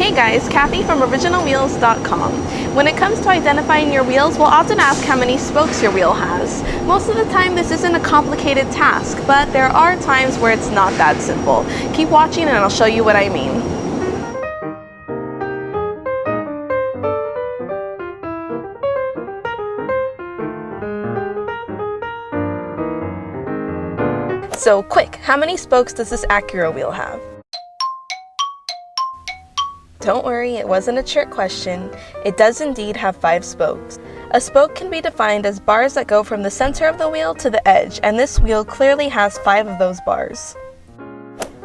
Hey guys, Kathy from OriginalWheels.com. When it comes to identifying your wheels, we'll often ask how many spokes your wheel has. Most of the time this isn't a complicated task, but there are times where it's not that simple. Keep watching and I'll show you what I mean. So quick, how many spokes does this Acura wheel have? Don't worry, it wasn't a trick question. It does indeed have 5 spokes. A spoke can be defined as bars that go from the center of the wheel to the edge, and this wheel clearly has 5 of those bars.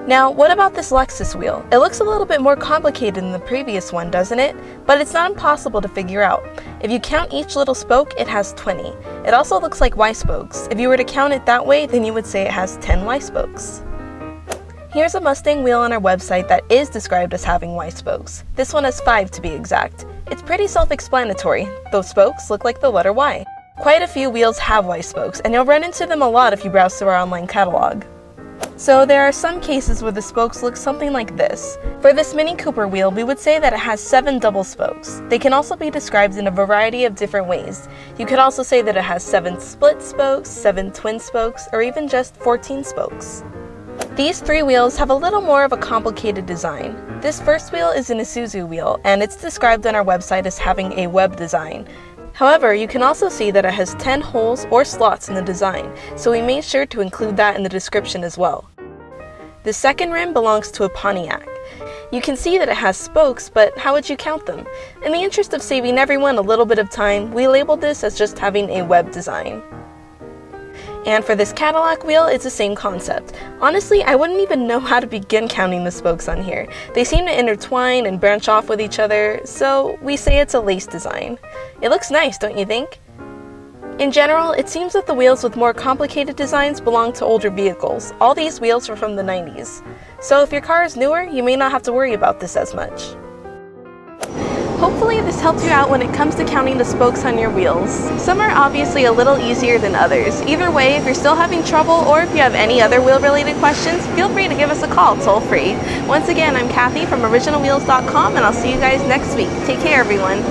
Now, what about this Lexus wheel? It looks a little bit more complicated than the previous one, doesn't it? But it's not impossible to figure out. If you count each little spoke, it has 20. It also looks like Y spokes. If you were to count it that way, then you would say it has 10 Y spokes. Here's a Mustang wheel on our website that is described as having Y spokes. This one has 5 to be exact. It's pretty self-explanatory. Those spokes look like the letter Y. Quite a few wheels have Y spokes, and you'll run into them a lot if you browse through our online catalog. So there are some cases where the spokes look something like this. For this Mini Cooper wheel, we would say that it has 7 double spokes. They can also be described in a variety of different ways. You could also say that it has 7 split spokes, 7 twin spokes, or even just 14 spokes. These 3 wheels have a little more of a complicated design. This first wheel is an Isuzu wheel, and it's described on our website as having a web design. However, you can also see that it has 10 holes or slots in the design, so we made sure to include that in the description as well. The second rim belongs to a Pontiac. You can see that it has spokes, but how would you count them? In the interest of saving everyone a little bit of time, we labeled this as just having a web design. And for this Cadillac wheel, it's the same concept. Honestly, I wouldn't even know how to begin counting the spokes on here. They seem to intertwine and branch off with each other, so we say it's a lace design. It looks nice, don't you think? In general, it seems that the wheels with more complicated designs belong to older vehicles. All these wheels are from the 90s. So if your car is newer, you may not have to worry about this as much. Hopefully this helps you out when it comes to counting the spokes on your wheels. Some are obviously a little easier than others. Either way, if you're still having trouble or if you have any other wheel-related questions, feel free to give us a call toll-free. Once again, I'm Kathy from OriginalWheels.com and I'll see you guys next week. Take care, everyone.